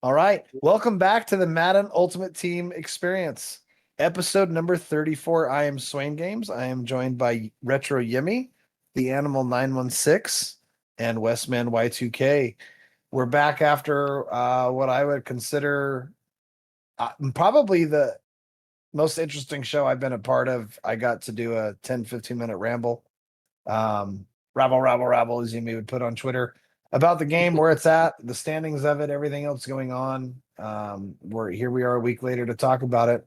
All right. Welcome back to the Madden Ultimate Team Experience, episode number 34. I am Swain Games. I am joined by Retro Yimmy, the Animal 916, and Westman Y2K. We're back after what I would consider probably the most interesting show I've been a part of. I got to do a 10-15 minute ramble. Rabble, as Yimmy would put on Twitter about the game, where it's at, the standings of it, everything else going on. We are a week later to talk about it.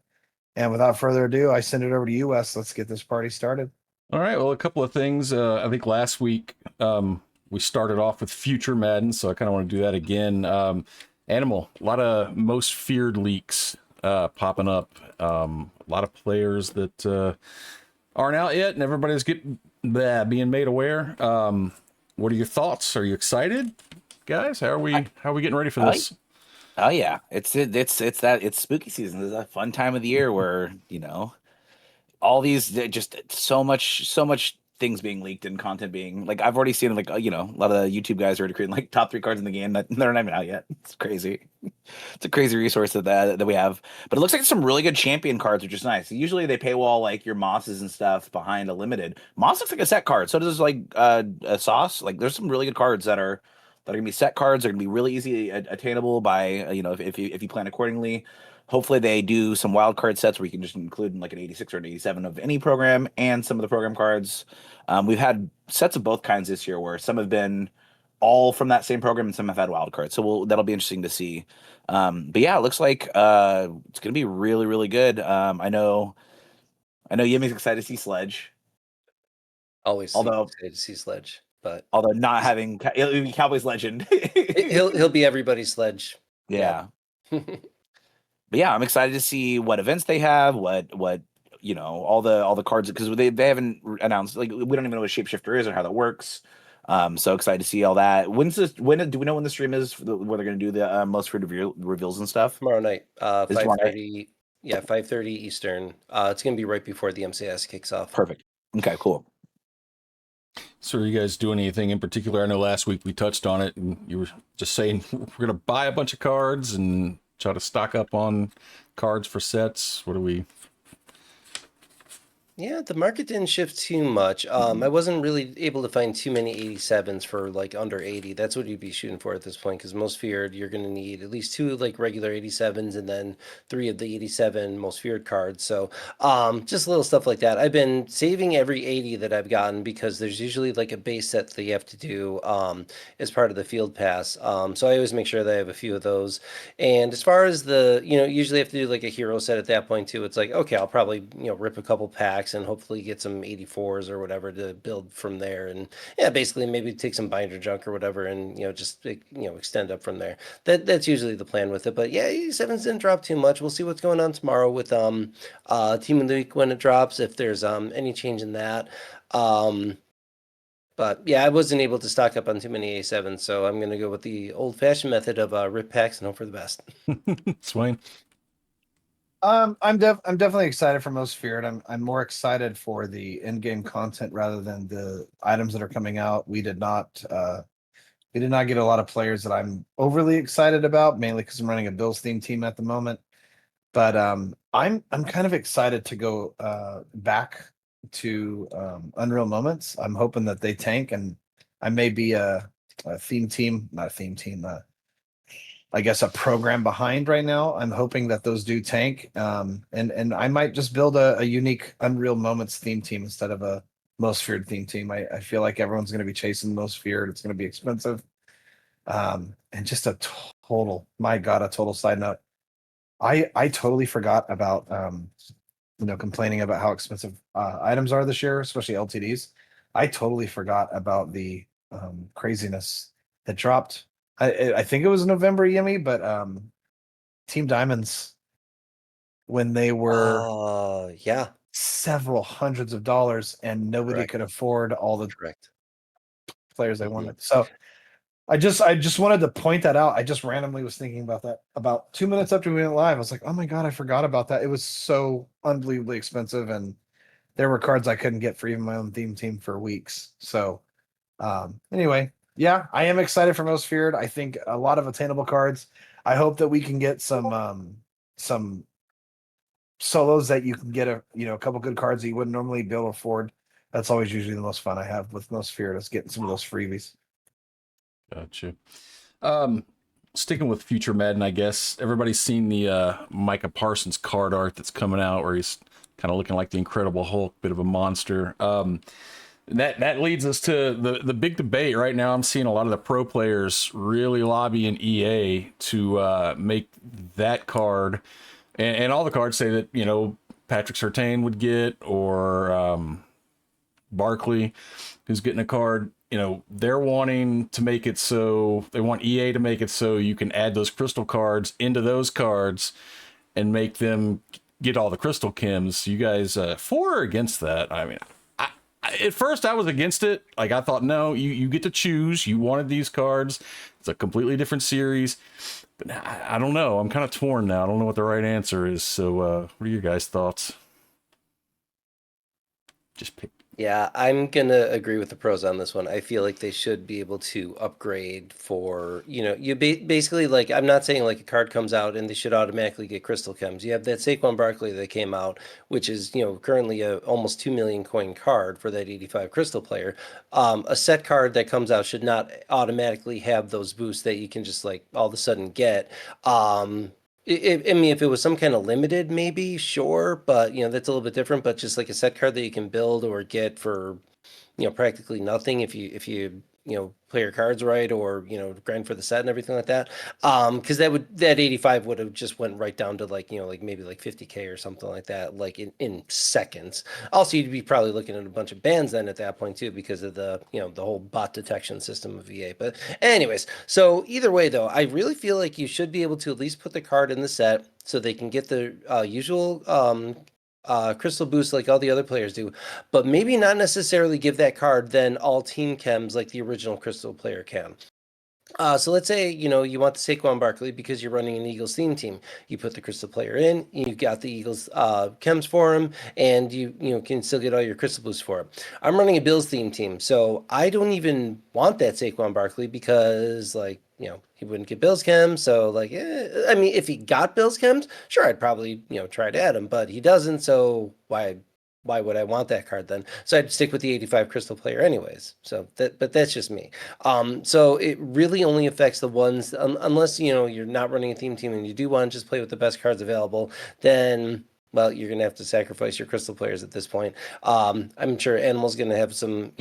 And without further ado, I send it over to you, Wes. Let's get this party started. All right. Well, a couple of things. I think last week we started off with future Madden, so I kind of want to do that again. Animal, a lot of most feared leaks popping up. A lot of players that aren't out yet, and everybody's being made aware. What are your thoughts? Are you excited, guys? How are we getting ready for this? Oh yeah, it's spooky season. It's a fun time of the year where all these just so much things being leaked and content being like I've already seen like a lot of the YouTube guys are already creating like top 3 cards in the game that they're not even out yet. It's crazy. It's a crazy resource that we have, but it looks like some really good champion cards, which is nice. Usually they paywall like your Mosses and stuff behind a limited. Moss looks like a set card. So does like a Sauce. Like there's some really good cards that are gonna be set cards. They're gonna be really easy attainable by if you plan accordingly. Hopefully they do some wild card sets where you can just include in like an 86 or an 87 of any program and some of the program cards. We've had sets of both kinds this year where some have been all from that same program and some have had wild cards. So that'll be interesting to see. But yeah, it looks like it's gonna be really, really good. I know Yimmy's excited to see Sledge. Always Although excited to see Sledge, but not having it'll be Cowboys legend. he'll be everybody's Sledge. Yeah. But yeah, I'm excited to see what events they have, what all the cards, because they haven't announced, like we don't even know what Shapeshifter is or how that works. So excited to see all that. When do we know when the stream is where they're going to do the most for reveals and stuff? Tomorrow night, Is tomorrow night? 5:30. Yeah, 5:30 Eastern. It's gonna be right before the MCS kicks off. Perfect. Okay, cool. So are you guys doing anything in particular? I know last week we touched on it and you were just saying we're going to buy a bunch of cards and try to stock up on cards for sets. What do we... Yeah, the market didn't shift too much. I wasn't really able to find too many 87s for like under 80. That's what you'd be shooting for at this point, because most feared you're going to need at least 2 like regular 87s and then 3 of the 87 most feared cards. So just little stuff like that. I've been saving every 80 that I've gotten because there's usually like a base set that you have to do as part of the field pass. So I always make sure that I have a few of those. And as far as the, usually have to do like a hero set at that point too. It's like, okay, I'll probably, rip a couple packs and hopefully get some 84s or whatever to build from there. And yeah, basically maybe take some binder junk or whatever and, just, extend up from there. That's usually the plan with it. But yeah, 87s didn't drop too much. We'll see what's going on tomorrow with Team of the Week when it drops, if there's any change in that. But yeah, I wasn't able to stock up on too many A7s, so I'm going to go with the old-fashioned method of rip packs and hope for the best. Swain? I'm definitely excited for Most Feared. I'm more excited for the in-game content rather than the items that are coming out. We did not get a lot of players that I'm overly excited about, mainly because I'm running a Bills theme team at the moment. But I'm kind of excited to go back to Unreal Moments. I'm hoping that they tank, and I may be a theme team, not a theme team, I guess a program behind right now. I'm hoping that those do tank, and I might just build a unique Unreal Moments theme team instead of a Most Feared theme team. I feel like everyone's going to be chasing Most Feared. It's going to be expensive, and just a total side note. I totally forgot about complaining about how expensive items are this year, especially LTDs. I totally forgot about the craziness that dropped. I think it was November, Yemi, but Team Diamonds, when they were yeah, several hundreds of dollars and nobody correct. could afford all the Correct. players they wanted. So I just wanted to point that out. I just randomly was thinking about that about 2 minutes after we went live. I was like, oh my God, I forgot about that. It was so unbelievably expensive, and there were cards I couldn't get for even my own theme team for weeks. So anyway, Yeah, I am excited for Most Feared. I think a lot of attainable cards. I hope that we can get some solos that you can get a couple good cards that you wouldn't normally be able to afford. That's always usually the most fun I have with Most Feared is getting some of those freebies. Gotcha. Um, Sticking with future Madden, I guess everybody's seen the Micah Parsons card art that's coming out, where he's kind of looking like the Incredible Hulk, bit of a monster. That leads us to the big debate right now. I'm seeing a lot of the pro players really lobbying EA to make that card, and all the cards say that Patrick Surtain would get, or Barkley, who's getting a card. They're wanting to make it so they want EA to make it so you can add those crystal cards into those cards and make them get all the crystal chems. You guys for or against that? I mean, at first I was against it. Like, I thought, no, you get to choose. You wanted these cards. It's a completely different series. But I don't know. I'm kind of torn now. I don't know what the right answer is. So what are your guys' thoughts? Just pick. Yeah, I'm gonna agree with the pros on this one. I feel like they should be able to upgrade for, basically, like, I'm not saying like a card comes out and they should automatically get crystal chems. You have that Saquon Barkley that came out, which is, currently a almost 2 million coin card for that 85 crystal player. A set card that comes out should not automatically have those boosts that you can just like all of a sudden get. I mean, if it was some kind of limited, maybe, sure, but that's a little bit different. But just like a set card that you can build or get for, practically nothing if you play your cards right, or grind for the set and everything like that. Because that 85 would have just went right down to like like maybe like 50K or something like that, like in seconds. Also, you'd be probably looking at a bunch of bans then at that point too, because of the the whole bot detection system of EA. But anyways, so either way though, I really feel like you should be able to at least put the card in the set so they can get the usual crystal boost like all the other players do, but maybe not necessarily give that card then all team chems like the original crystal player can. So let's say you want the Saquon Barkley because you're running an Eagles theme team. You put the crystal player in, you got the Eagles chems for him, and you can still get all your crystal boosts for him. I'm running a Bills theme team, so I don't even want that Saquon Barkley because like he wouldn't get Bills chems. So like, I mean, if he got Bills chems, sure, I'd probably try to add him, but he doesn't. So why would I want that card then? So I'd stick with the 85 crystal player anyways. But that's just me. So it really only affects the ones, unless you're not running a theme team and you do want to just play with the best cards available, then well, you're gonna have to sacrifice your crystal players at this point. I'm sure Animal's gonna have some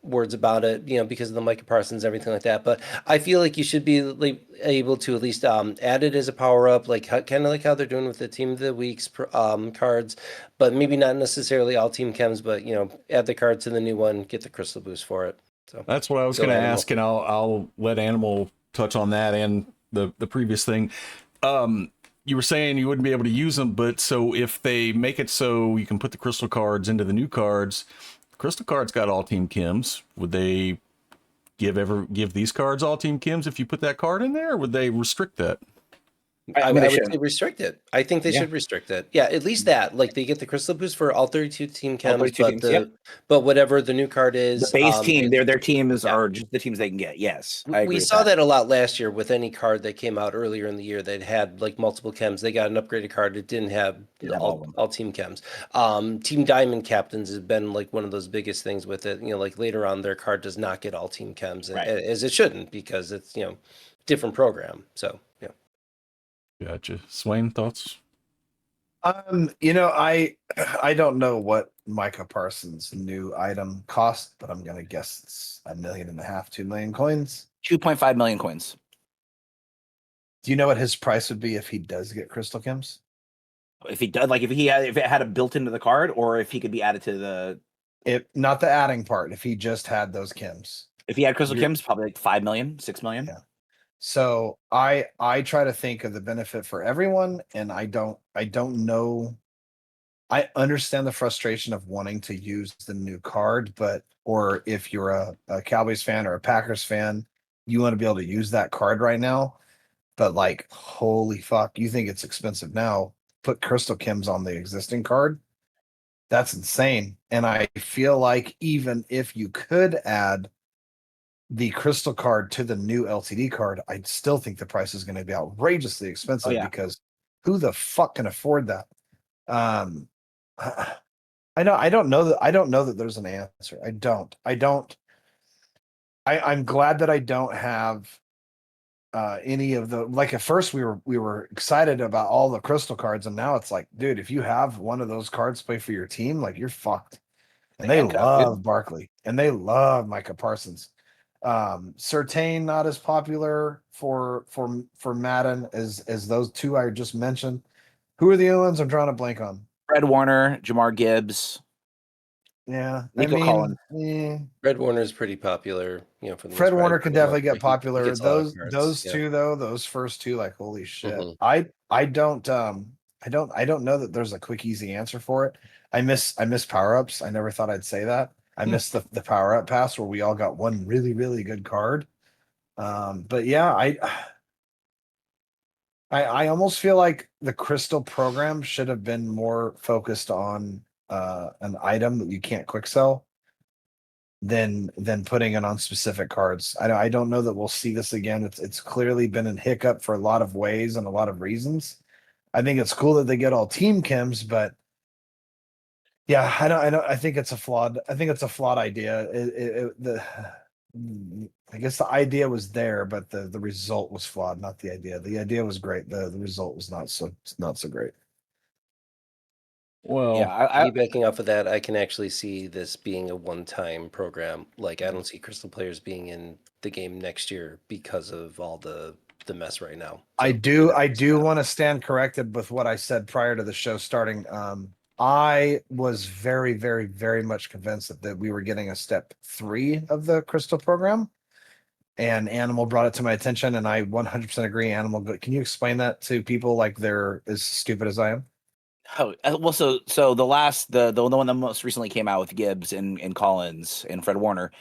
words about it, because of the Micah Parsons, everything like that. But I feel like you should be like able to at least add it as a power up, like kind of like how they're doing with the Team of the Week's cards, but maybe not necessarily all team chems, but add the card to the new one, get the crystal boost for it. So That's what I was go going to Animal. ask, and I'll let Animal touch on that and the previous thing. You were saying you wouldn't be able to use them, but so if they make it so you can put the crystal cards into the new cards, crystal cards got all team chems. Would they give these cards all team chems if you put that card in there, or would they restrict that? I mean, would they say shouldn't. restrict it. I think they Yeah. should restrict it. Yeah, at least that. Like they get the crystal boost for all 32 team All chems, 32 but teams. Yep. but whatever the new card The is, base team, they, their teams yeah. are just the teams they can get. Yes, I agree We with saw that. that a lot last year with any card that came out earlier in the year that had like multiple chems. They got an upgraded card that didn't have Didn't have all of them. all team chems. Team Diamond captains has been like one of those biggest things with it. Like later on, their card does not get all team chems, Right. as it shouldn't, because it's different program. So yeah. Gotcha. Swain, thoughts? I don't know what Micah Parsons' new item cost, but I'm gonna guess it's 1.5 million, 2 million coins. 2.5 million coins. Do you know what his price would be if he does get crystal chems? If he does, like if it had a built into the card, or if he could be added to the. If not the adding part, if he just had those chems. If he had crystal You're- chems, probably like 5 million, 6 million. Yeah. So I try to think of the benefit for everyone, and I don't know. I understand the frustration of wanting to use the new card, or if you're a Cowboys fan or a Packers fan, you want to be able to use that card right now. But like, holy fuck, you think it's expensive now? Put crystal chems on the existing card. That's insane. And I feel like even if you could add the crystal card to the new LTD card, I still think the price is going to be outrageously expensive yeah. because who the fuck can afford that? Um, I don't know that there's an answer. I'm glad that I don't have any of the, like, at first we were excited about all the crystal cards, and now it's like, dude, if you have one of those cards play for your team, like, you're fucked. And The they handcuff, dude. love Barkley and they love Micah Parsons. Certain not as popular for Madden as those two I just mentioned. Who are the other ones I'm drawing a blank on? Fred Warner, Jamar Gibbs, Yeah, Nico Collins. Fred Warner's pretty popular, you know, for the most Fred part. Warner can definitely get He popular. gets a lot of Those cards. Yeah. two though, those first two, like, holy shit. Mhm. I don't I don't know that there's a quick easy answer for it. I miss power ups. I never thought I'd say that. I miss the power up pass where we all got one really really good card. But yeah, I almost feel like the crystal program should have been more focused on an item that you can't quick sell than putting it on specific cards. I don't know that we'll see this again. It's clearly been a hiccup for a lot of ways and a lot of reasons. I think it's cool that they get all team chems, but yeah, I think it's a flawed. I think it's a flawed idea. I guess the idea was there, but the result was flawed, not the idea. The idea was great. The result was not so great. Well, Yeah, Piggybacking off of that, I can actually see this being a one-time program. Like, I don't see Crystal players being in the game next year because of all the mess right now. I So, do want to stand corrected with what I said prior to the show starting. I was very, very, very much convinced that we were getting a step 3 of the crystal program, and Animal brought it to my attention, and I 100% agree. Animal, can you explain that to people like they're as stupid as I am? Oh, well, so the one that most recently came out with Gibbs and Collins and Fred Warner,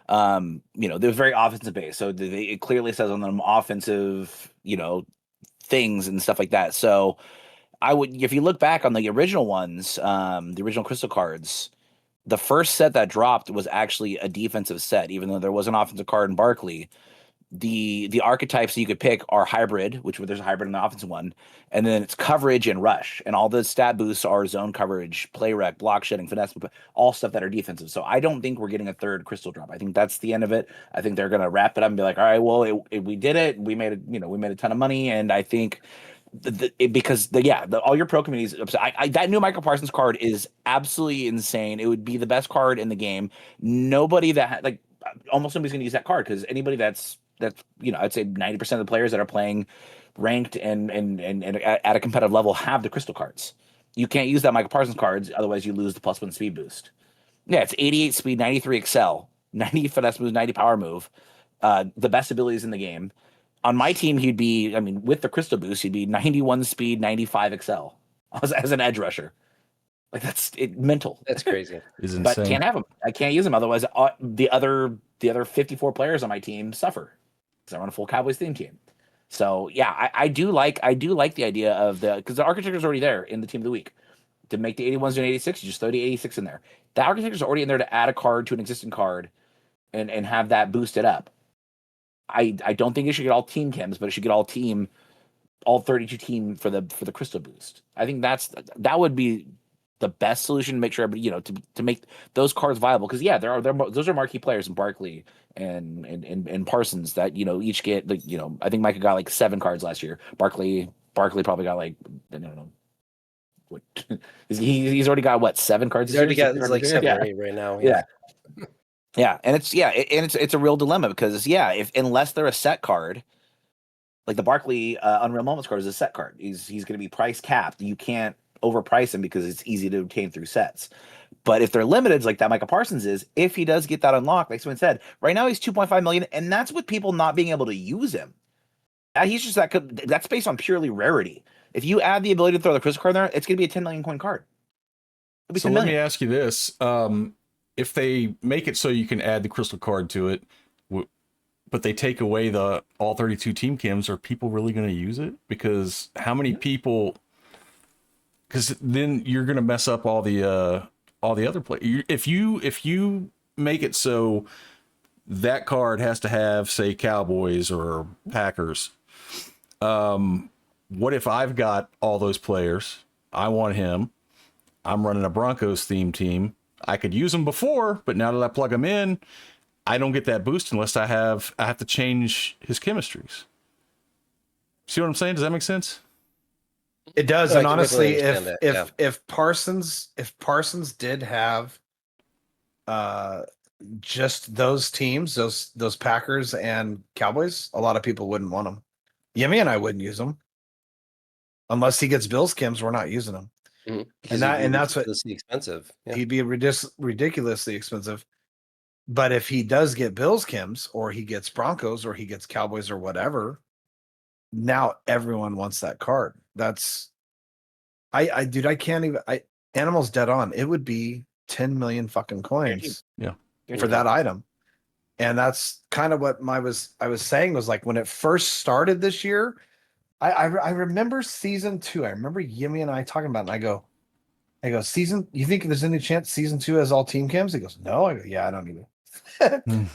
you know, they're very offensive based. So it clearly says on them offensive, you know, things and stuff like that. So I would, if you look back on the original ones, the original crystal cards, the first set that dropped was actually a defensive set, even though there was an offensive card in Barkley. The archetypes that you could pick are hybrid, which there's a hybrid in the offensive one, and then it's coverage and rush, and all the stat boosts are zone coverage, play rec, block shedding, finesse, all stuff that are defensive. So I don't think we're getting a third crystal drop. I think that's the end of it. I think they're gonna wrap it up and be like, all right, well, we did it. We made it. You know, we made a ton of money, and I think because all your pro communities that new Michael Parsons card is absolutely insane. It would be the best card in the game. Nobody that like almost nobody's going to use that card because anybody that's you know, I'd say 90% of the players that are playing ranked and at a competitive level have the crystal cards. You can't use that Michael Parsons cards, otherwise you lose the +1 speed boost. Yeah, it's 88 speed, 93 excel, 90 finesse move, 90 power move. The best abilities in the game. On my team, he'd be, I mean, with the crystal boost, he'd be 91 speed, 95 excel as an edge rusher. Like mental. that's crazy. is But insane. can't have him. I can't use him. Otherwise, the other 54 players on my team suffer because I run a full Cowboys theme team. So yeah, I do like the idea of because the architecture is already there in the team of the week to make the 81s and 86. You just throw the 86 in there. The architecture is already in there to add a card to an existing card and have that boosted up. I don't think it should get all team chems, but it should get all 32 team for the crystal boost. I think that would be the best solution to make sure everybody, you know, to make those cards viable. Because yeah, those are marquee players in Barkley and Parsons that, you know, each get like, you know, I think Micah got like 7 cards last year. Barkley probably got like, I don't know what he's already got what 7 cards. He's already got like 7 yeah. or 8 right now. Yeah. Yeah, and it's a real dilemma because if unless they're a set card, like the Barkley Unreal Moments card is a set card. He's going to be price capped. You can't overprice him because it's easy to obtain through sets. But if they're limited, like that Micah Parsons is, if he does get that unlocked, like someone said, right now he's 2.5 million, and that's with people not being able to use him. He's just that's based on purely rarity. If you add the ability to throw the crystal card there, it's going to be a 10 million coin card. So let me ask you this: if they make it so you can add the crystal card to it, but they take away the all 32 team chems, are people really going to use it? Because how many people? Because then you're going to mess up all the other play. If you make it so that card has to have, say, Cowboys or Packers. What if I've got all those players? I want him. I'm running a Broncos theme team. I could use him before, but now that I plug him in, I don't get that boost unless I have to change his chemistries. See what I'm saying? Does that make sense? It does. No, I And can definitely honestly, understand that, if Parsons did have just those teams, those Packers and Cowboys, a lot of people wouldn't want them. Yemi and I wouldn't use them unless he gets Bills Kims. We're not using them, Because that's what ridiculously expensive. Yeah. he'd be ridiculously expensive. But if he does get Bills Kims, or he gets Broncos, or he gets Cowboys, or whatever, now everyone wants that card. That's dude, I can't even. Animal's dead on. It would be 10 million fucking coins. Yeah. For that item. And that's kind of what I was saying, was like when it first started this year, I remember season 2. I remember Yimmy and I talking about it, and I go, you think there's any chance season 2 has all team cams? He goes, no. I go, yeah, I don't either.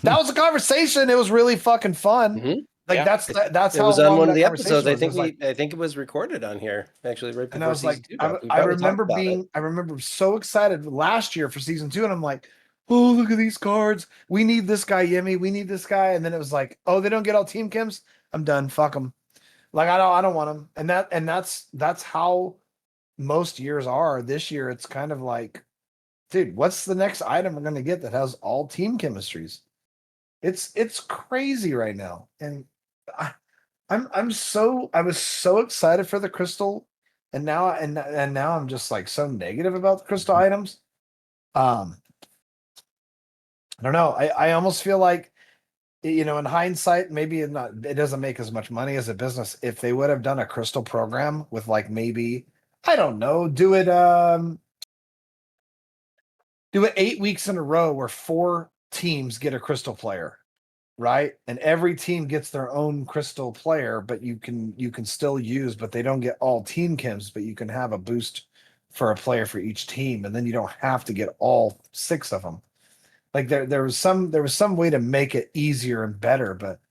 That was a conversation. It was really fucking fun. Like Yeah. that's It how was on long one of that the conversation episodes. I was. It think was like, I think it was recorded on here actually right and I before was season like, 2 dropped. We I probably talked remember about it. I remember so excited last year for season 2, and I'm like, oh, look at these cards. We need this guy, Yemi. We need this guy. And then it was like, oh, they don't get all team chems. I'm done. Fuck them. Like I don't want them. And that's how most years are. This year, it's kind of like, dude, what's the next item we're gonna get that has all team chemistries? It's crazy right now, and I was so excited for the crystal, and now I'm just like so negative about the crystal items. I don't know. I almost feel like, in hindsight, maybe it doesn't make as much money as a business. If they would have done a crystal program with, like, maybe, I don't know, do it 8 weeks in a row where 4 teams get a crystal player, right? And every team gets their own crystal player, but you can still use, but they don't get all team chems, but you can have a boost for a player for each team, and then you don't have to get all 6 of them. Like there was some way to make it easier and better, but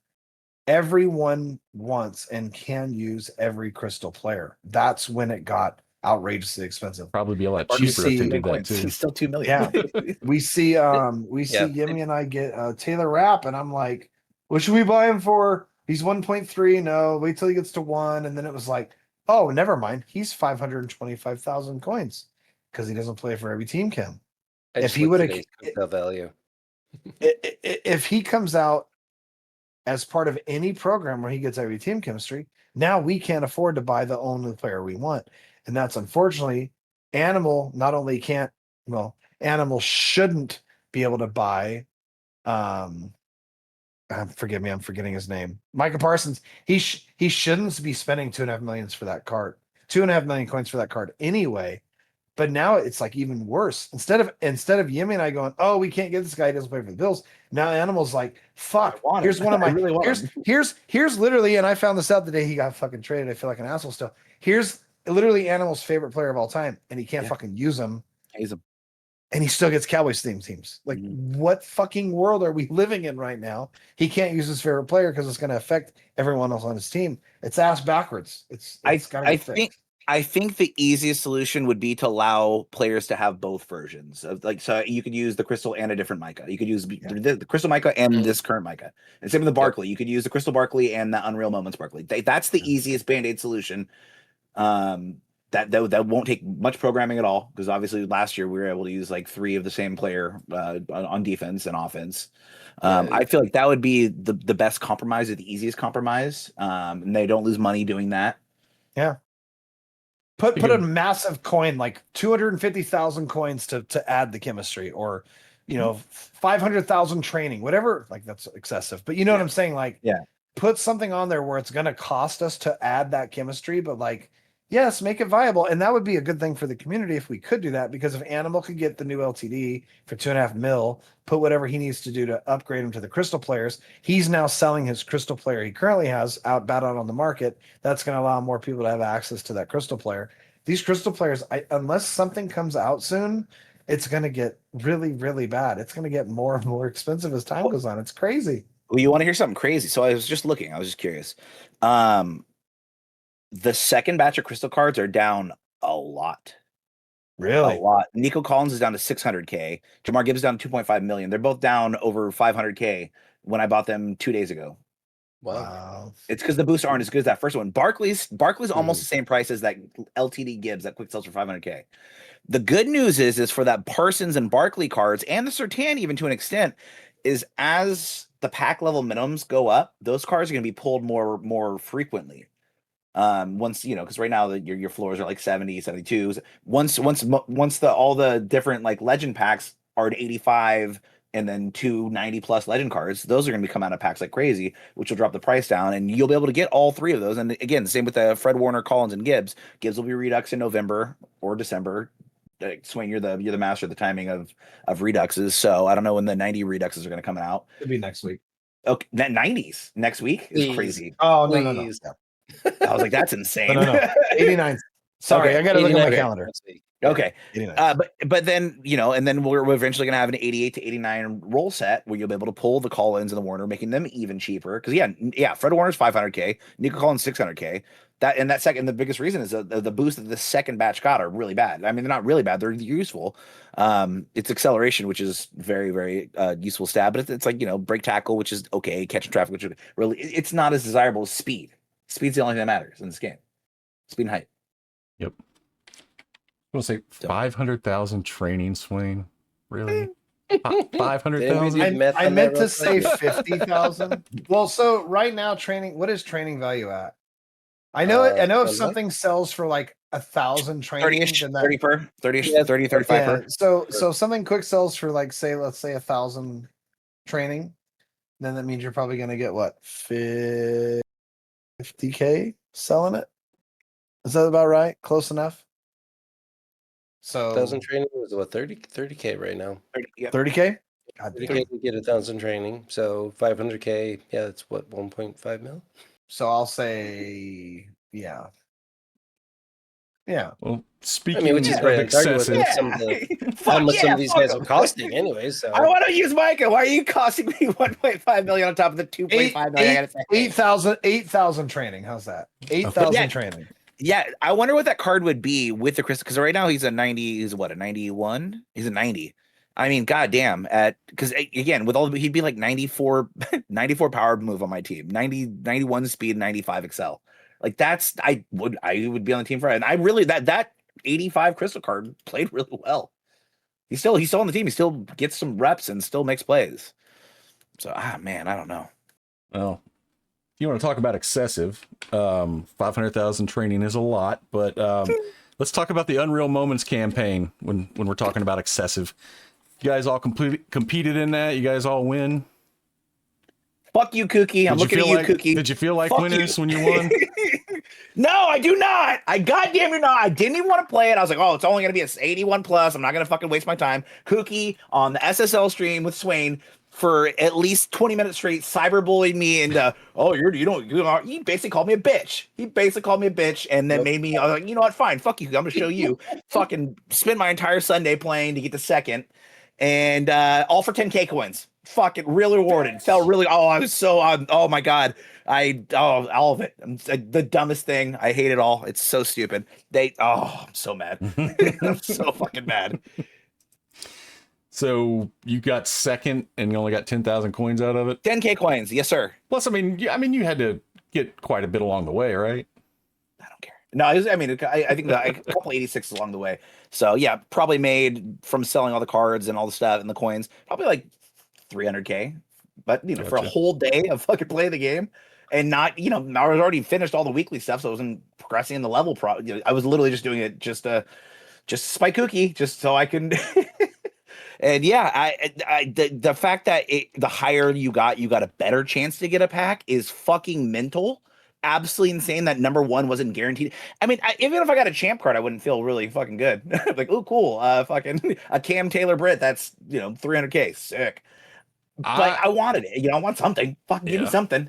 everyone wants and can use every crystal player. That's when it got outrageously expensive. Probably be a lot You cheaper if they see- did that too. He's still 2 million. Yeah. We see Yimmy and I get Taylor Rapp, and I'm like, what should we buy him for? He's 1.3. No, wait till he gets to 1. And then it was like, oh, never mind. He's 525,000 coins because he doesn't play for every team chem. I If just he looked would've- today's retail value. If he comes out as part of any program where he gets every team chemistry, now we can't afford to buy the only player we want. And that's, unfortunately, Animal not only can't, Animal shouldn't be able to buy, forgive me, I'm forgetting his name. Micah Parsons. He shouldn't be spending 2.5 million for that card, 2.5 million coins for that card anyway. But now it's like even worse. Instead of Yimmy and I going, oh, we can't get this guy, he doesn't play for the Bills. Now Animal's like, fuck. Here's one of my I really want here's literally, and I found this out the day he got fucking traded. I feel like an asshole still. Here's literally Animal's favorite player of all time, and he can't fucking use him. He's a And he still gets Cowboys theme teams. Like, what fucking world are we living in right now? He can't use his favorite player because it's going to affect everyone else on his team. It's ass backwards. It's got to get fixed. I think the easiest solution would be to allow players to have both versions of, like, so you could use the crystal and a different mica. You could use the crystal mica and this current mica. And same with the Barkley. You could use the crystal Barkley and the Unreal Moments Barkley. That's the easiest band-aid solution. That won't take much programming at all, because obviously last year we were able to use like 3 of the same player on defense and offense. I feel like that would be the best compromise, or the easiest compromise. And they don't lose money doing that. Yeah. Put a massive coin, like 250,000 coins to add the chemistry, or 500,000 training, whatever. Like, that's excessive, but you know what I'm saying? Like, put something on there where it's going to cost us to add that chemistry, but like, yes, make it viable. And that would be a good thing for the community if we could do that, because if Animal could get the new LTD for 2.5 mil, put whatever he needs to do to upgrade him to the crystal players, he's now selling his crystal player he currently has out on the market. That's going to allow more people to have access to that crystal player. These crystal players, unless something comes out soon it's going to get really, really bad. It's going to get more and more expensive as time goes on. It's crazy. Well, you want to hear something crazy? So I was just looking. I was just curious. The second batch of crystal cards are down a lot. Really? A lot. Nico Collins is down to 600K. Jamar Gibbs is down to 2.5 million. They're both down over 500K when I bought them 2 days ago. Wow. It's because the boosts aren't as good as that first one. Barkley's almost the same price as that LTD Gibbs that quick sells for 500K. The good news is for that Parsons and Barkley cards and the Surtain even to an extent is as the pack level minimums go up, those cards are going to be pulled more frequently. Once because right now your floors are like 70 72s. Once all the different like legend packs are at 85 and then 290 plus legend cards, those are going to be coming out of packs like crazy, which will drop the price down, and you'll be able to get all three of those. And again, same with the Fred Warner, Collins, and Gibbs. Gibbs will be redux in November or December. Swain, you're the master of the timing of reduxes, so I don't know when the 90 reduxes are going to come out. It'll be next week. Okay, 90s next week is crazy. Oh, no. Yeah. I was like, that's insane. No. 89. Sorry, Okay. I got to look at my 89. calendar. Okay. 89. But then, and then we're eventually going to have an 88 to 89 roll set where you'll be able to pull the Collins and the Warner, making them even cheaper. Because Fred Warner's 500K, Nico Collins 600K. The biggest reason is the boost that the second batch got are really bad. I mean, they're not really bad; they're useful. It's acceleration, which is very, very useful stat, but it's like break tackle, which is okay, catching traffic, which is really it's not as desirable as speed. Speed's the only thing that matters in this game. Speed and height. Yep. I want to say 500,000 training, Swain. Really? 500,000? I meant to say 50,000. Well, so right now, what is training value at? I know if something sells for like 1,000 training, 30-ish, then that, 30 per, 30-ish, 30, 35 per. So if something quick sells for like let's say 1,000 training, then that means you're probably gonna get what 50K selling it. Is that about right? Close enough. So 1,000 training was what 30K right now. 30K. God 30K to get 1,000 training, so 500K. Yeah, that's what 1.5 mil. So I'll say yeah. Well, speaking which is of great. excessive, How much some of these guys are costing anyway. So I want to use Micah. Why are you costing me 1.5 million on top of the 2.5 million? I gotta say 8,000 training. How's that? 8,000 Yeah. training. Yeah, I wonder what that card would be with the crystal, because right now he's a 90. He's what, a 91? He's a 90. I mean, goddamn. Because again, he'd be like 94 power move on my team, 91 speed, 95 excel. Like I would be on the team for it. And I really that 85 crystal card played really well. He's still on the team. He still gets some reps and still makes plays. So man, I don't know. well, if you want to talk about excessive, 500,000 training is a lot, but let's talk about the Unreal Moments campaign when we're talking about excessive. You guys all competed in that? You guys all win? Fuck you, Kookie. I'm looking at you, Kookie. Did you feel like Fuck winners you. when you won? No, I do not. I goddamn you not. I didn't even want to play it. I was like, oh, it's only going to be a 81 plus. I'm not going to fucking waste my time. Kookie on the SSL stream with Swain for at least 20 minutes straight cyberbullied me and he basically called me a bitch. He basically called me a bitch and then made me, I was like, you know what, fine, fuck you. I'm gonna show you. Fucking spend my entire Sunday playing to get the second, and all for 10K coins. Fucking really rewarded. Felt really, I was so oh my god. All of it. The dumbest thing. I hate it all. It's so stupid. I'm so mad. I'm so fucking mad. So you got second and you only got 10,000 coins out of it? 10K coins, yes, sir. Plus, I mean, you had to get quite a bit along the way, right? I don't care. No, I think a couple 86s along the way. So yeah, probably made from selling all the cards and all the stuff and the coins, probably like 300K. But Gotcha. for a whole day of fucking playing the game and not, I was already finished all the weekly stuff, so I wasn't progressing in the level. I was literally just doing it just spike Kookie, just so I can. And yeah, the fact that the higher you got a better chance to get a pack is fucking mental. Absolutely insane that number one wasn't guaranteed. I mean, even if I got a champ card, I wouldn't feel really fucking good. Like, oh, cool. Fucking a Cam Taylor Britt. That's 300K. Sick. But I wanted it. I want something. Fucking give me something.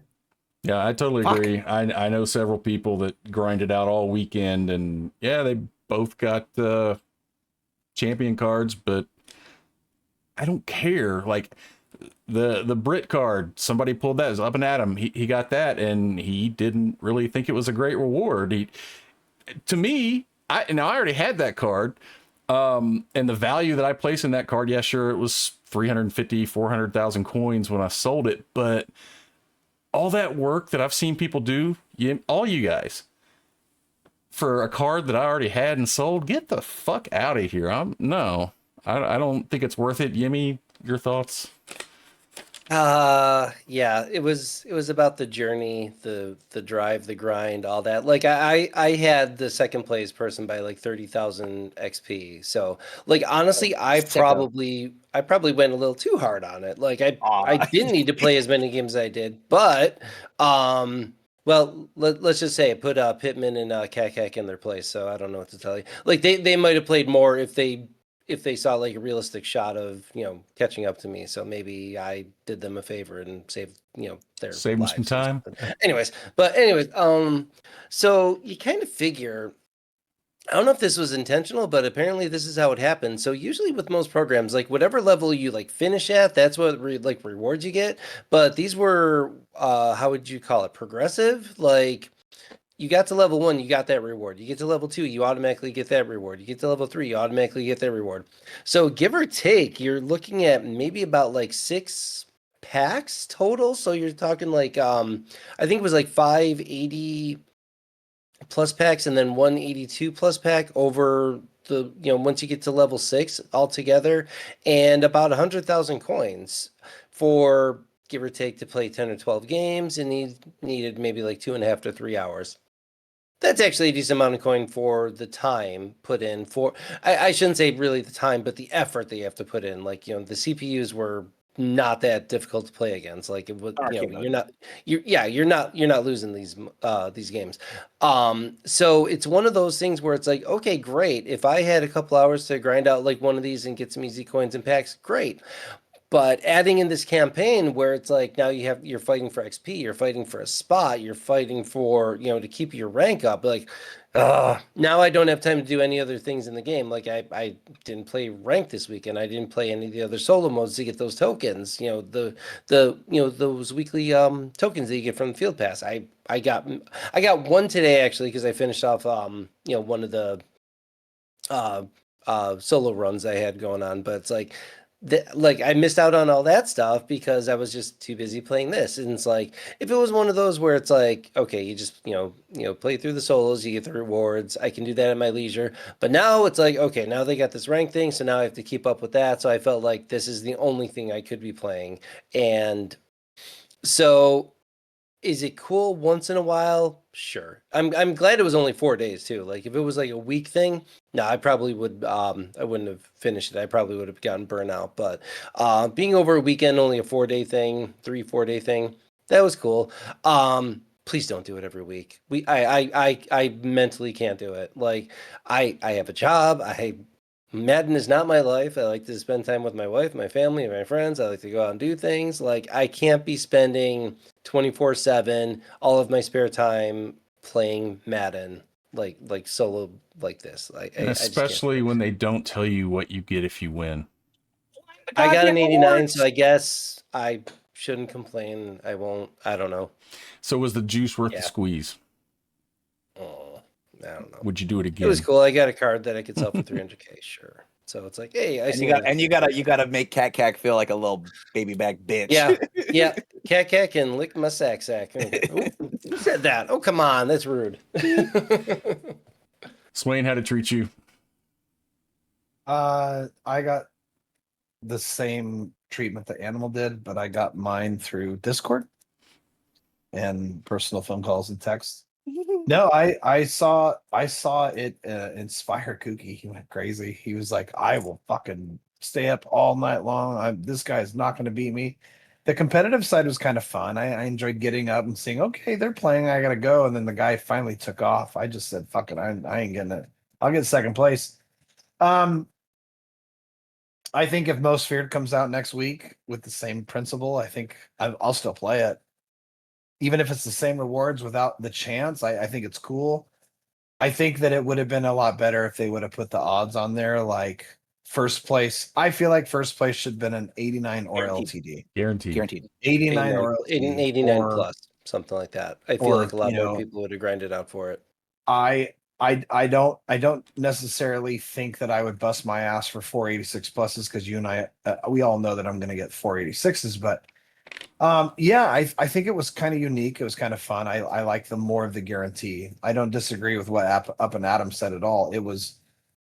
Yeah, I totally agree. I know several people that grinded out all weekend, and yeah, they both got champion cards, but I don't care. Like the Brit card, somebody pulled that. It was up and at him. He got that, and he didn't really think it was a great reward. To me, I already had that card, and the value that I placed in that card, yeah, sure, it was 350, 400,000 coins when I sold it, but all that work that I've seen people do, all you guys, for a card that I already had and sold, get the fuck out of here. I don't think it's worth it. Yimmy, your thoughts? Yeah, it was about the journey, the drive, the grind, all that. Like I had the second place person by like 30,000 XP. So like honestly, I probably went a little too hard on it. Like I didn't need to play as many games as I did, but well, let's just say it put Pittman and Kakak in their place. So I don't know what to tell you. Like they might have played more if they saw like a realistic shot of, catching up to me. So maybe I did them a favor and saved, their Save them some lives or time. something. Anyways, so you kind of figure, I don't know if this was intentional, but apparently this is how it happened. So usually with most programs, like whatever level you like finish at, that's what rewards you get. But these were, how would you call it? Progressive? Like, you got to level 1, you got that reward. You get to level 2, you automatically get that reward. You get to level 3, you automatically get that reward. So give or take, you're looking at maybe about like 6 packs total. So you're talking like I think it was like 580 plus packs and then 182 plus pack over the once you get to level 6 altogether, and about 100,000 coins for give or take to play 10 or 12 games, and needed maybe like 2.5 to 3 hours. That's actually a decent amount of coin for the time put in for, I shouldn't say really the time, but the effort that you have to put in. Like, the CPUs were not that difficult to play against. Like it would, you're not losing these games. So it's one of those things where it's like, okay, great. If I had a couple hours to grind out like one of these and get some easy coins and packs, great. But adding in this campaign where it's like now you're fighting for XP, you're fighting for a spot, you're fighting for, to keep your rank up. Like, now I don't have time to do any other things in the game. Like I didn't play rank this weekend. I didn't play any of the other solo modes to get those tokens. Those weekly tokens that you get from the field pass. I got one today actually because I finished off one of the solo runs I had going on, but it's like I missed out on all that stuff because I was just too busy playing this. And it's like, if it was one of those where it's like, okay, you just, play through the solos, you get the rewards. I can do that at my leisure. But now it's like, okay, now they got this rank thing. So now I have to keep up with that. So I felt like this is the only thing I could be playing. And so is it cool once in a while? Sure. I'm glad it was only 4 days too. Like if it was like a week thing, no, I probably would I wouldn't have finished it. I probably would have gotten burnt out. But being over a weekend, only a 4-day thing, 3-4 day thing, that was cool. Please don't do it every week. I mentally can't do it. Like I have a job. Madden is not my life. I like to spend time with my wife, my family, and my friends. I like to go out and do things. Like I can't be spending 24/7 all of my spare time playing Madden like solo like this. And especially when they don't tell you what you get if you win. I got an 89, so I guess I shouldn't complain. I won't. I don't know. So was the juice worth the squeeze? Oh, I don't know. Would you do it again? It was cool. I got a card that I could sell for 300K. Sure. So it's like, hey, you gotta make Cat feel like a little baby back bitch. Yeah. Cat can lick my sack. Who said that? Oh, come on, that's rude. Swain, how to treat you? I got the same treatment that Animal did, but I got mine through Discord and personal phone calls and texts. No, I saw it inspire Kooky. He went crazy. He was like, I will fucking stay up all night long. This guy's not going to beat me. The competitive side was kind of fun. I enjoyed getting up and seeing, okay, they're playing, I gotta go. And then the guy finally took off. I just said, fuck it, I ain't getting it. I'll get second place. I think if Most Feared comes out next week with the same principle, I think I'll still play it. Even if it's the same rewards without the chance, I think it's cool. I think that it would have been a lot better if they would have put the odds on there, like first place. I feel like first place should have been an 89 or Guaranteed. LTD. Guaranteed. 89 or 89, LTD. 89 or, plus, something like that. I feel or like a lot you more know, people would have grinded out for it. I don't necessarily think that I would bust my ass for 486 pluses because you and I we all know that I'm going to get 486s, but yeah, I think it was kind of unique. It was kind of fun. I like the more of the guarantee. I don't disagree with what Up and Adam said at all. It was,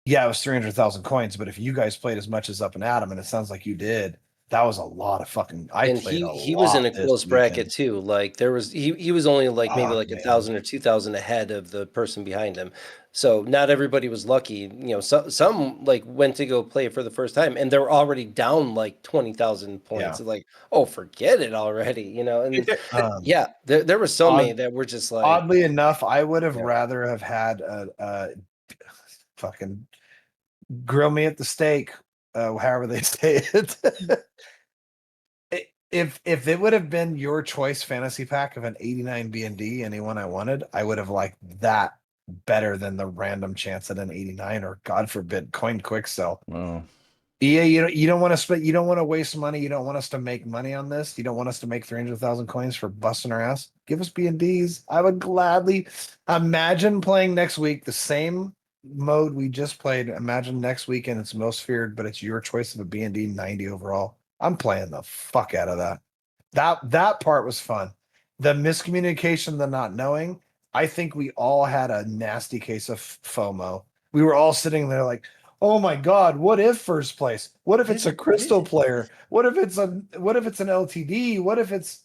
yeah, it was 300,000 coins, but if you guys played as much as Up and Adam, and it sounds like you did, that was a lot of fucking. I And played a he was in lot a this close weekend. bracket too. Like there was he was only like maybe Oh, like man. 1,000 or 2,000 ahead of the person behind him. So not everybody was lucky. You know, some like went to go play for the first time and they're already down like 20,000 points. Yeah. Like, oh, forget it already. You know, and Um, yeah, there were so many odd, that were just like, oddly enough, I would have yeah. rather have had a fucking grill me at the steak, however they say it. If it would have been your choice fantasy pack of an 89 B&D, anyone I wanted, I would have liked that better than the random chance at an 89 or God forbid coin quick sell. Wow. EA, you don't want to spend, you don't want to waste money. You don't want us to make money on this. You don't want us to make 300,000 coins for busting our ass. Give us B&Ds. I would gladly imagine playing next week the same mode we just played. Imagine next weekend it's most feared, but it's your choice of a B&D 90 overall. I'm playing the fuck out of that. That part was fun. The miscommunication, the not knowing. I think we all had a nasty case of FOMO. We were all sitting there like, oh my God, what if first place? What if it's a crystal player? What if it's an LTD? What if it's,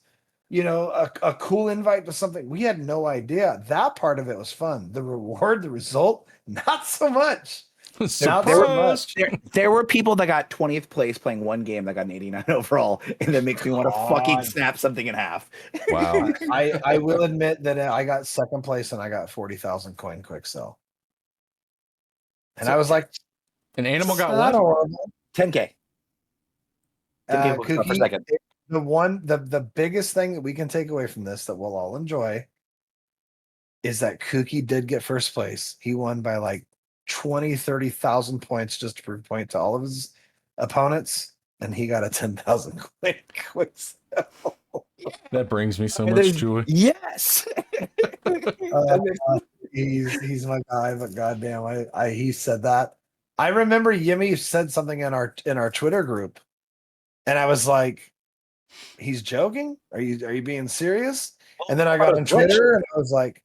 a cool invite to something? We had no idea. That part of it was fun. The reward, the result, not so much. Not so Surprise! much. There were people that got 20th place playing one game that got an 89 overall, and that makes me want to fucking God. snap something in half. Wow. I will admit that I got second place and I got 40,000 coin quick sell. And So- I was like, An animal got not what? horrible. 10K. 10K for Cookie, second. the biggest thing that we can take away from this that we'll all enjoy is that Cookie did get first place. He won by like 20, 30,000 points just to prove point to all of his opponents. And he got a 10,000 quick sell. That brings me so much joy. Yes. He's my guy, but goddamn, he said that. I remember Yimmy said something in our Twitter group, and I was like, "He's joking? Are you being serious?" And then I got on Twitter, and I was like,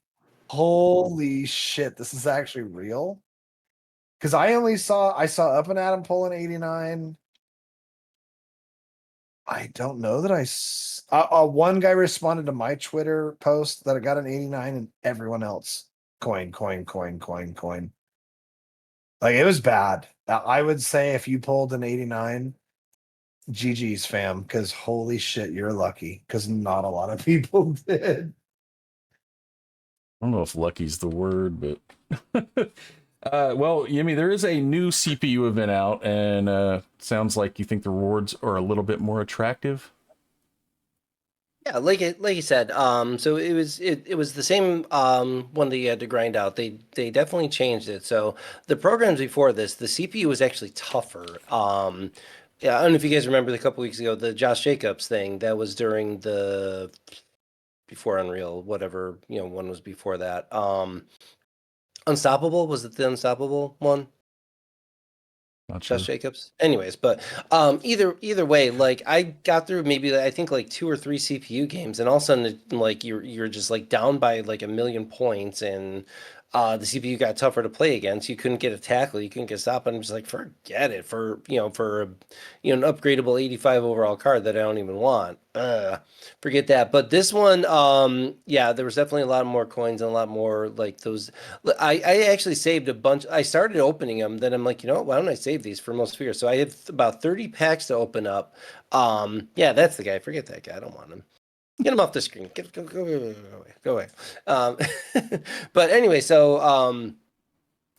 "Holy shit, this is actually real." Because I saw Up and Adam pull an 89. I don't know that one guy responded to my Twitter post that I got an 89, and everyone else coin. Like it was bad. I would say if you pulled an 89, GG's fam, because holy shit, you're lucky. Because not a lot of people did. I don't know if lucky's the word, but well, Yimmy, there is a new CPU event out, and sounds like you think the rewards are a little bit more attractive. Yeah, like you said, so it was the same one that you had to grind out. They definitely changed it. So the programs before this, the CPU was actually tougher. Yeah, I don't know if you guys remember a couple weeks ago the Josh Jacobs thing that was during the before Unreal, whatever, one was before that. Unstoppable, was it the Unstoppable one? Not sure. Josh Jacobs. Anyways, but either way, like I got through maybe I think like 2 or 3 CPU games, and all of a sudden like you're just like down by like 1,000,000 points, and the CPU got tougher to play against. You couldn't get a tackle, you couldn't get stopped. I'm just like, forget it for an upgradable 85 overall card that I don't even want. Forget that. But this one, yeah, there was definitely a lot more coins and a lot more like those. I actually saved a bunch. I started opening them. Then I'm like, you know what? Why don't I save these for most fears? So I have about 30 packs to open up. Yeah, that's the guy. Forget that guy. I don't want him. Get him off the screen. Go away. But anyway, so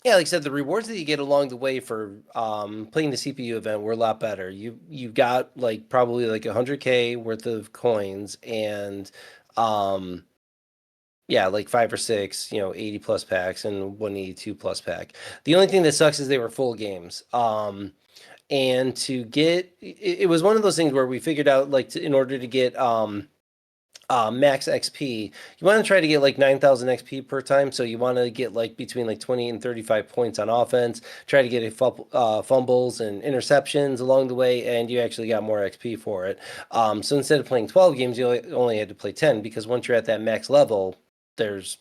yeah, like I said, the rewards that you get along the way for playing the CPU event were a lot better. You got like probably like 100K worth of coins, and yeah, like 5 or 6, 80 plus packs and 182 plus pack. The only thing that sucks is they were full games. And to get it was one of those things where we figured out like in order to get max XP, you want to try to get like 9,000 XP per time. So you want to get like between like 20 and 35 points on offense. Try to get fumbles and interceptions along the way, and you actually got more XP for it. So instead of playing 12 games, you only had to play 10 because once you're at that max level, there's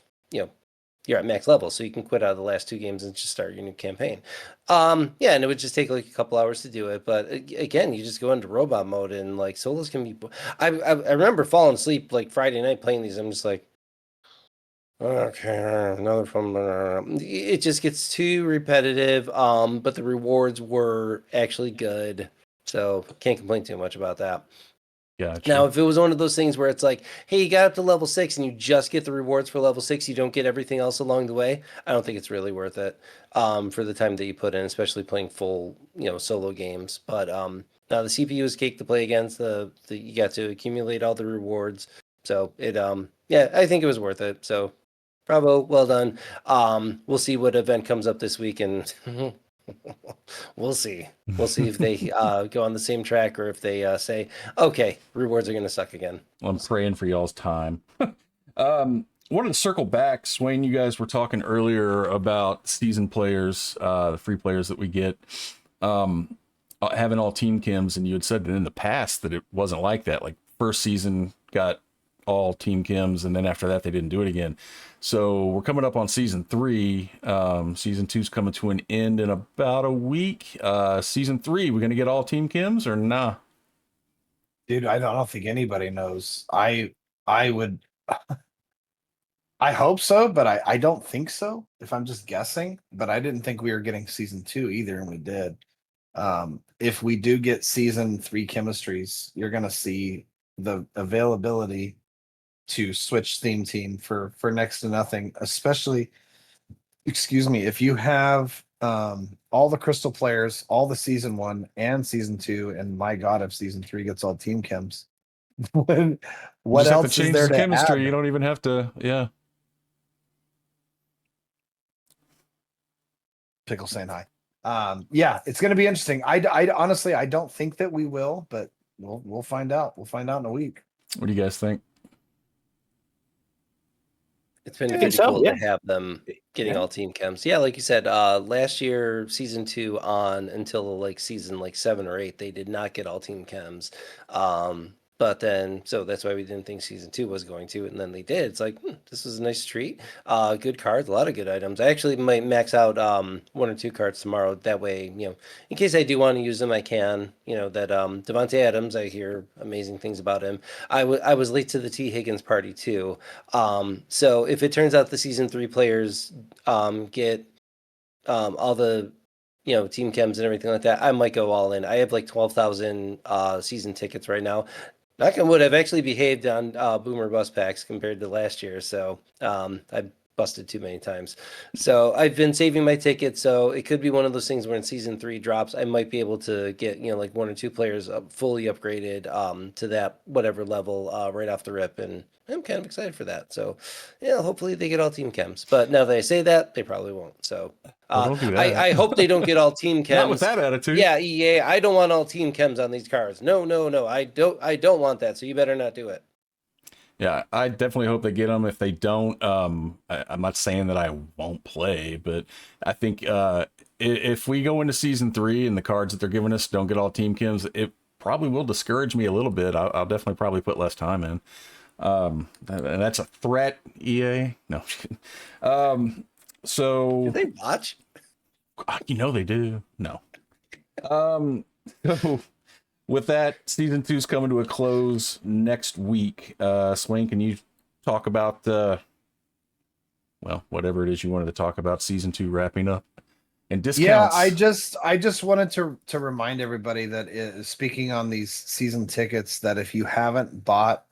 you're at max level, so you can quit out of the last 2 games and just start your new campaign. Yeah, and it would just take like a couple hours to do it. But again, you just go into robot mode and like solos can be. I remember falling asleep like Friday night playing these. I'm just like, okay, another fun. It just gets too repetitive. But the rewards were actually good, so can't complain too much about that. Gotcha. Now, if it was one of those things where it's like, hey, you got up to level 6 and you just get the rewards for level 6, you don't get everything else along the way, I don't think it's really worth it for the time that you put in, especially playing full, solo games. But now the CPU is cake to play against. You got to accumulate all the rewards. So yeah, I think it was worth it. So bravo, well done. We'll see what event comes up this week, and we'll see. We'll see if they go on the same track or if they say, okay, rewards are going to suck again. Well, I'm praying for y'all's time. Wanted to circle back. Swain, you guys were talking earlier about season players, the free players that we get, having all team chems, and you had said that in the past that it wasn't like that. Like first season got all team chems, and then after that they didn't do it again. So we're coming up on season 3. Season 2's coming to an end in about a week. Season 3, we're gonna get all team chems or nah? Dude, I don't think anybody knows. I would I hope so, but I don't think so, if I'm just guessing. But I didn't think we were getting season 2 either, and we did. If we do get season 3 chemistries, you're gonna see the availability to switch theme team for next to nothing, especially, excuse me, if you have all the crystal players, all the season 1 and season 2, and my god, if season 3 gets all team chems, what Just have to else is change there the to chemistry. add? You don't even have to. Yeah. Pickle saying hi. Yeah, it's going to be interesting. I honestly, I don't think that we will, but we'll find out. We'll find out in a week. What do you guys think? It's been I think pretty so, cool yeah. to have them getting Yeah. all team chems. Yeah, like you said, last year, season 2 on until like season like 7 or 8, they did not get all team chems. But then, so that's why we didn't think season 2 was going to, and then they did. It's like, this was a nice treat. Good cards, a lot of good items. I actually might max out 1 or 2 cards tomorrow. That way, in case I do want to use them, I can. That Devontae Adams, I hear amazing things about him. I was late to the T. Higgins party too. So if it turns out the season 3 players get all the team chems and everything like that, I might go all in. I have like 12,000 season tickets right now. Knock on wood, I've actually behaved on Boomer Bus packs compared to last year, so I busted too many times. So I've been saving my tickets, so it could be one of those things where in season 3 drops, I might be able to get like 1 or 2 players fully upgraded to that whatever level right off the rip, and I'm kind of excited for that. So yeah, hopefully they get all team chems. But now that I say that, they probably won't. So Well, don't do that. I hope they don't get all team chems. Not with that attitude. Yeah, EA, I don't want all team chems on these cards. No, I don't want that. So you better not do it. Yeah, I definitely hope they get them. If they don't, I'm not saying that I won't play, but I think if we go into season 3 and the cards that they're giving us don't get all team chems, it probably will discourage me a little bit. I'll definitely probably put less time in. And that's a threat, EA. No, I'm just kidding. So Do they watch? they do. No. So with that, season 2's coming to a close next week. Swain, can you talk about whatever it is you wanted to talk about, season 2 wrapping up and discounts? Yeah, I just wanted to remind everybody that speaking on these season tickets, that if you haven't bought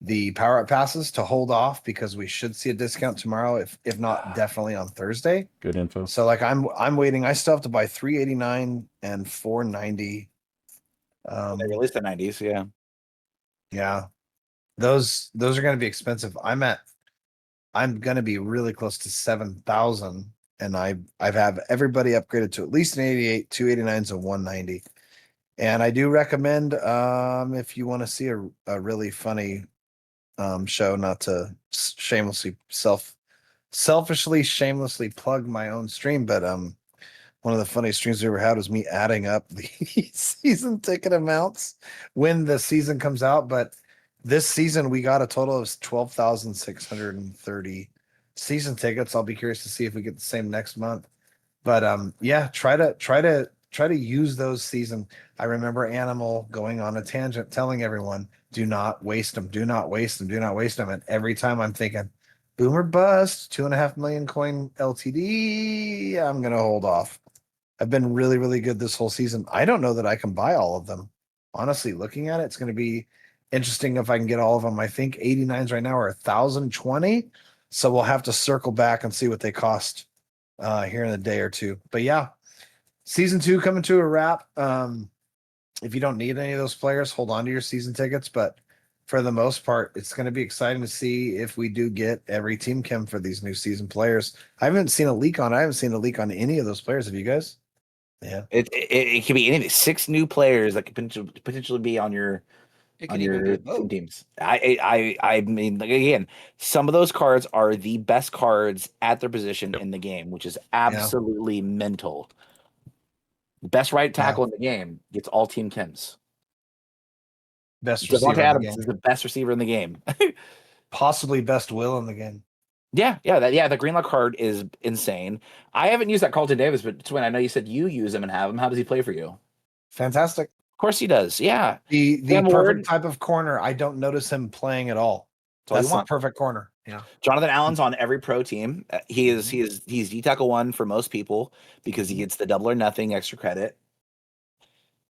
the power up passes, to hold off, because we should see a discount tomorrow, if not definitely on Thursday. Good info. So like I'm waiting. I still have to buy $389 and $490. They released the 90s, yeah. Yeah, those are going to be expensive. I'm at I'm gonna be really close to 7,000, and I've have everybody upgraded to at least an 88, 289s, and 190. And I do recommend if you want to see a really funny show, not to selfishly shamelessly plug my own stream, but one of the funniest streams we ever had was me adding up the season ticket amounts when the season comes out. But this season we got a total of 12,630 season tickets. I'll be curious to see if we get the same next month. But yeah, try to use those season. I remember Animal going on a tangent telling everyone, do not waste them, do not waste them, do not waste them. And every time I'm thinking, boomer bust, 2.5 million coin LTD, I'm gonna hold off. I've been really, really good this whole season. I don't know that I can buy all of them. Honestly, looking at it, it's going to be interesting if I can get all of them. I think 89s right now are 1,020. So we'll have to circle back and see what they cost here in a day or two. But yeah, season 2 coming to a wrap. If you don't need any of those players, hold on to your season tickets. But for the most part, it's going to be exciting to see if we do get every team chem for these new season players. I haven't seen a leak on any of those players. Have you guys? Yeah. It could be any 6 new players that could potentially be on your It could even be a vote. teams. I mean, like, again, some of those cards are the best cards at their position in the game, which is absolutely mental. The best right tackle in the game gets all team chems. Best Devontae receiver in the Adams game. is the best receiver in the game. Possibly best will in the game. Yeah, the Greenlaw card is insane. I haven't used that Carlton Davis, but Twin, I know you said you use him and have him. How does he play for you? Fantastic. Of course he does. Yeah. The Sam perfect Ward, type of corner. I don't notice him playing at all. all you That's the want. perfect corner. Yeah. Jonathan Allen's on every pro team. He's D tackle 1 for most people because he gets the double or nothing extra credit.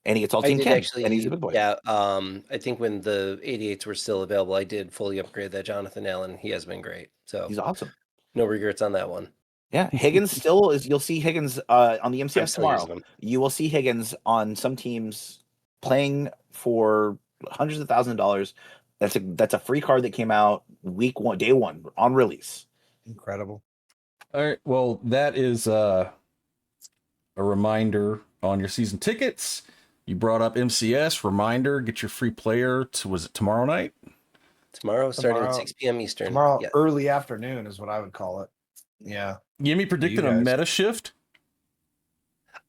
And he gets all I team did chem, actually, and he's a big boy. yeah. I think when the 88s were still available, I did fully upgrade that Jonathan Allen. He has been great. So He's awesome. no regrets on that one. Yeah, Higgins still is. You'll see Higgins on the I'm MCS still tomorrow. using him. You will see Higgins on some teams playing for hundreds of thousands of dollars. That's a free card that came out week 1, day 1 on release. Incredible. All right. Well, that is a reminder on your season tickets. You brought up MCS. Reminder: get your free player to, was it tomorrow night? Tomorrow, starting at 6 p.m. Eastern. Tomorrow, Yes. early afternoon is what I would call it. Yeah. Yemi predicting a meta shift.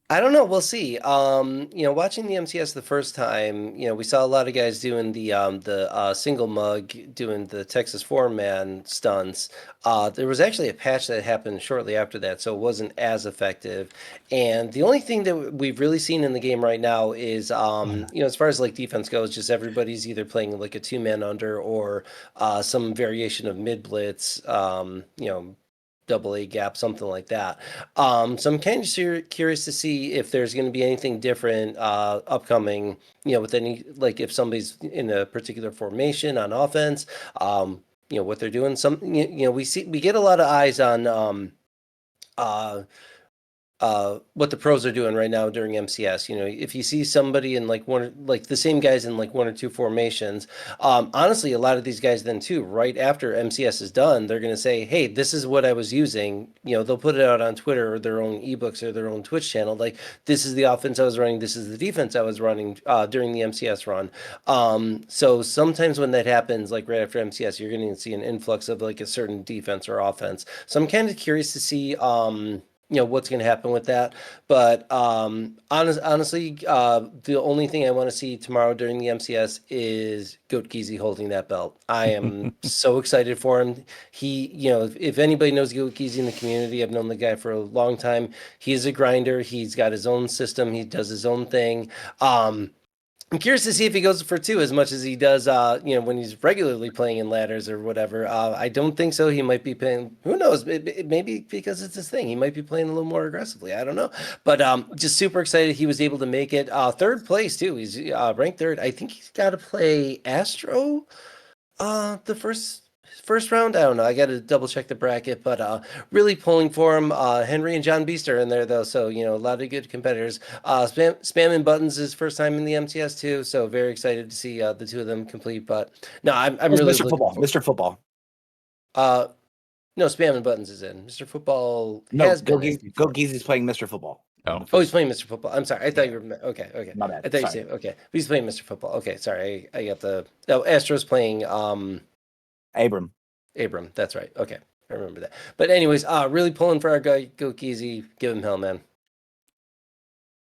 I don't know. We'll see. Watching the MCS the first time, we saw a lot of guys doing the single mug, doing the Texas Four-Man stunts. There was actually a patch that happened shortly after that, so it wasn't as effective. And the only thing that we've really seen in the game right now is, as far as like defense goes, just everybody's either playing like a 2-man under or some variation of mid blitz. Double A gap, something like that. So I'm kind of curious to see if there's going to be anything different upcoming, with any, like if somebody's in a particular formation on offense, what they're doing. We get a lot of eyes on what the pros are doing right now during MCS. If you see somebody in like the same guys in like 1 or 2 formations, honestly, a lot of these guys then too, right after MCS is done, they're going to say, hey, this is what I was using. They'll put it out on Twitter or their own ebooks or their own Twitch channel. Like, this is the offense I was running. This is the defense I was running during the MCS run. So sometimes when that happens, like right after MCS, you're going to see an influx of like a certain defense or offense. So I'm kind of curious to see, what's going to happen with that. But honestly, the only thing I want to see tomorrow during the MCS is Goat Geezy holding that belt. I am so excited for him. He, if anybody knows Goat Geezy in the community, I've known the guy for a long time. He's a grinder. He's got his own system. He does his own thing. I'm curious to see if he goes for 2 as much as he does, when he's regularly playing in ladders or whatever. I don't think so. He might be playing, who knows, maybe because it's his thing. He might be playing a little more aggressively. I don't know. But just super excited he was able to make it. 3rd place, too. He's ranked 3rd. I think he's got to play Astro the first round. I don't know. I got to double check the bracket, but really pulling for him. Henry and John Beast are in there though, so a lot of good competitors. Spamming Buttons is first time in the MCS too, so very excited to see the 2 of them complete. But no, I'm really Mr. Football. Mr. Football. No, spamming buttons is in. Mr. Football No, has Go been in Geezy, Go before. Geezy's playing Mr. Football. Oh. Oh, he's playing Mr. Football. I'm sorry. I thought Yeah. you were okay. My bad. I thought you Sorry. said okay. But he's playing Mr. Football. Okay, sorry. I got the Astro's playing Abram. Abram. That's right. Okay. I remember that. But anyways, really pulling for our guy Go Geezy. Give him hell, man.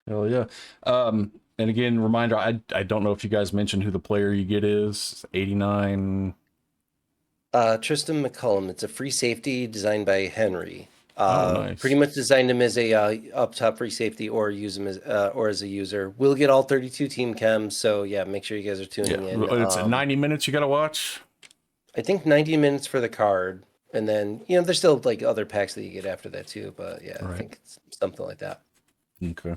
Hell yeah. And again, reminder, I don't know if you guys mentioned who the player you get is. 89. Tristan McCullum. It's a free safety designed by Henry. Nice. Pretty much designed him as a up top free safety, or use him as a user. We'll get all 32 team chems, so yeah, make sure you guys are tuning in. It's 90 minutes you got to watch. I think 90 minutes for the card, and then there's still like other packs that you get after that too. But yeah, Right. I think it's something like that. Okay.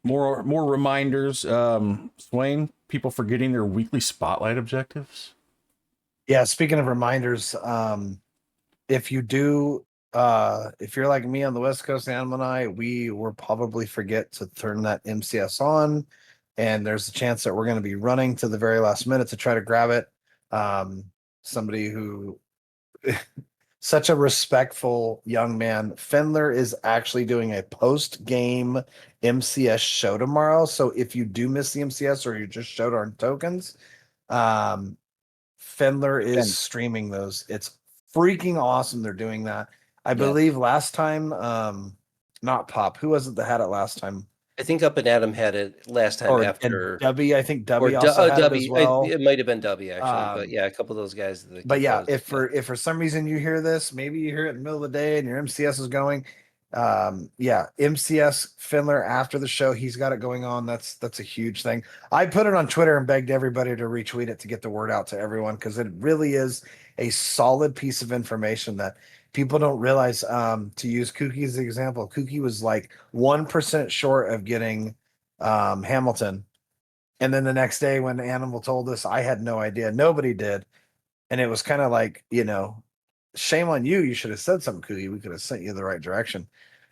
More reminders. Swain, people forgetting their weekly spotlight objectives. Yeah, speaking of reminders, if you do, if you're like me on the West Coast, Animal and I, we will probably forget to turn that MCS on, and there's a chance that we're going to be running to the very last minute to try to grab it. Somebody who such a respectful young man. Fendler is actually doing a post-game MCS show tomorrow. So if you do miss the MCS or you just showed our tokens, Fendler is streaming those. It's freaking awesome. They're doing that. I believe last time, not Pop. Who was it that had it last time? I think Up and Adam had it last time after. And W. I think Or W also had it as W. well. It might have been W actually, but yeah, a couple of those guys. But yeah, if for some reason you hear this, maybe you hear it in the middle of the day and your MCS is going, MCS Findler after the show, he's got it going on. That's a huge thing. I put it on Twitter and begged everybody to retweet it to get the word out to everyone, because it really is a solid piece of information that people don't realize. To use Kookie as an example, Kookie was like 1% short of getting Hamilton. And then the next day when Animal told us, I had no idea. Nobody did. And it was kind of like, shame on you. You should have said something, Cootie. We could have sent you the right direction.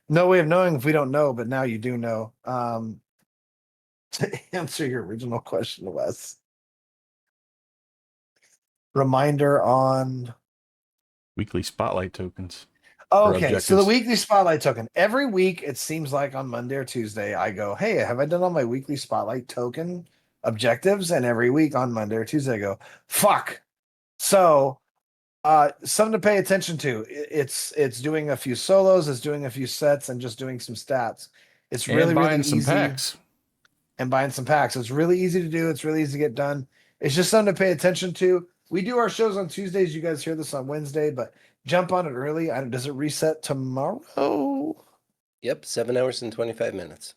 No way of knowing if we don't know, but now you do know. To answer your original question, Wes. Reminder on Weekly spotlight tokens. Okay, so the weekly spotlight token. Every week, it seems like on Monday or Tuesday, I go, hey, have I done all my weekly spotlight token objectives? And every week on Monday or Tuesday, I go, fuck. So something to pay attention to. It's doing a few solos, it's doing a few sets, and just doing some stats. It's really, really easy. And buying some packs. It's really easy to do. It's really easy to get done. It's just something to pay attention to. We do our shows on Tuesdays. You guys hear this on Wednesday, but jump on it early. Does it reset tomorrow? Yep, 7 hours and 25 minutes.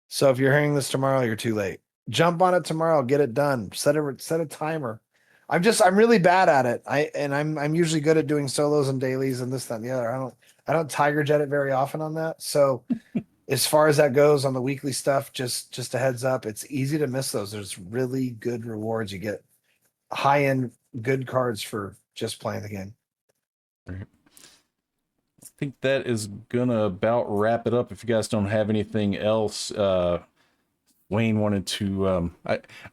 So if you're hearing this tomorrow, you're too late. Jump on it tomorrow. Get it done. Set a timer. I'm really bad at it. I'm usually good at doing solos and dailies and this, that, and the other. I don't tiger jet it very often on that. So as far as that goes on the weekly stuff, just a heads up, it's easy to miss those. There's really good rewards. You get high end good cards for just playing the game. Right. I think that is gonna about wrap it up. If you guys don't have anything else, Wayne wanted to.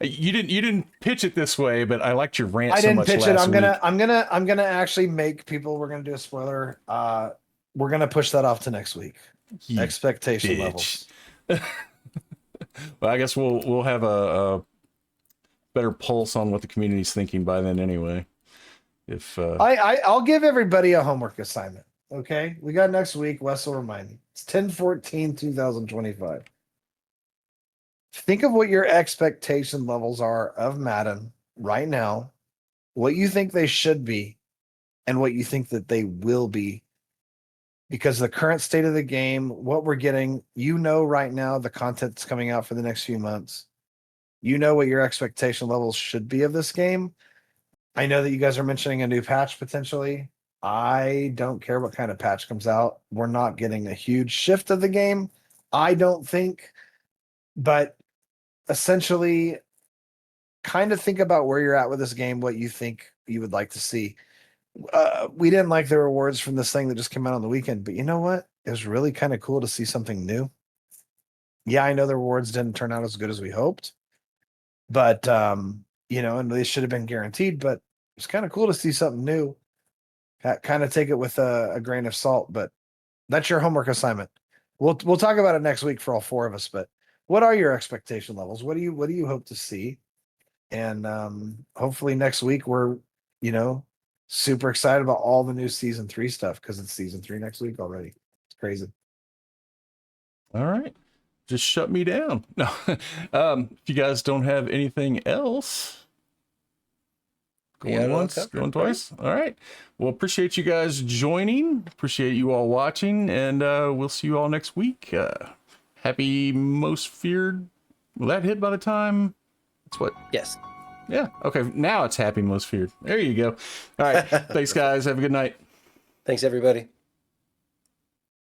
You didn't pitch it this way, but I liked your rant. I didn't pitch it. I'm gonna actually make people. We're gonna do a spoiler. We're gonna push that off to next week. Expectation levels. Well, I guess we'll have a better pulse on what the community's thinking by then anyway. If I'll give everybody a homework assignment. Okay, we got next week. Wes will remind me. It's 10/14/2025. Think of what your expectation levels are of Madden right now, what you think they should be, and what you think that they will be. Because the current state of the game, what we're getting, right now, the content that's coming out for the next few months. You know what your expectation levels should be of this game. I know that you guys are mentioning a new patch potentially. I don't care what kind of patch comes out. We're not getting a huge shift of the game, I don't think. But essentially, kind of think about where you're at with this game, what you think you would like to see. We didn't like the rewards from this thing that just came out on the weekend, but you know what? It was really kind of cool to see something new. Yeah, I know the rewards didn't turn out as good as we hoped, but and they should have been guaranteed, but it's kind of cool to see something new. kind of take it with a grain of salt, but that's your homework assignment. We'll talk about it next week for all four of us. But what are your expectation levels? What do you hope to see? And hopefully next week we're super excited about all the new season 3 stuff because it's season 3 next week already. It's crazy. All right. Just shut me down. No. If you guys don't have anything else, going once, going twice. All right. Well, appreciate you guys joining. Appreciate you all watching, and we'll see you all next week. Happy Most Feared. Will that hit by the time? That's what? Yes. Yeah. Okay. Now it's Happy Most Feared. There you go. All right. Thanks, guys. Have a good night. Thanks, everybody.